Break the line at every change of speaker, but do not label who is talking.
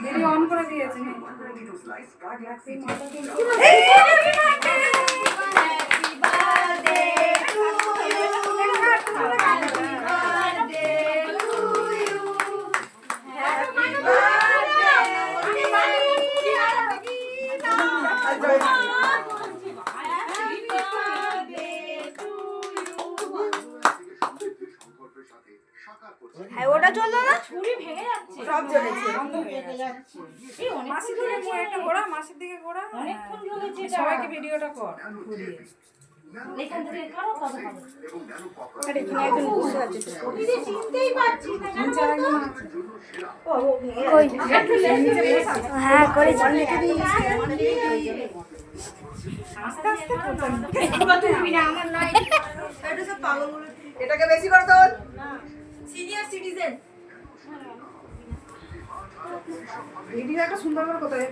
Video on করে দিয়েছে
হ্যাঁ ওটা চললো না,
ছুরি ভেঙে যাচ্ছে,
সব চলেছে।
এই অনেক
মাসির দিকে একটা ঘোরা, মাসির দিকে ঘোরা,
অনেকক্ষণ চলেছে এটা।
সবাইকে ভিডিওটা কর ঘুরিয়ে।
এখান থেকে কারো কথা হবে।
আর এখানে একজন বসে আছে।
দিদি চিনতেই পারছি না কেন
নিচে আরেকজন আছে।
কই?
নিচে বসে আছে।
হ্যাঁ করেছি।
আস্তে আস্তে করতে হবে।
আমার নয়।
এটা সব পাগলগুলো। এটাকে বেশি করে তোল। Senior citizen.
ভিডিও একটা সুন্দর করে কোথায়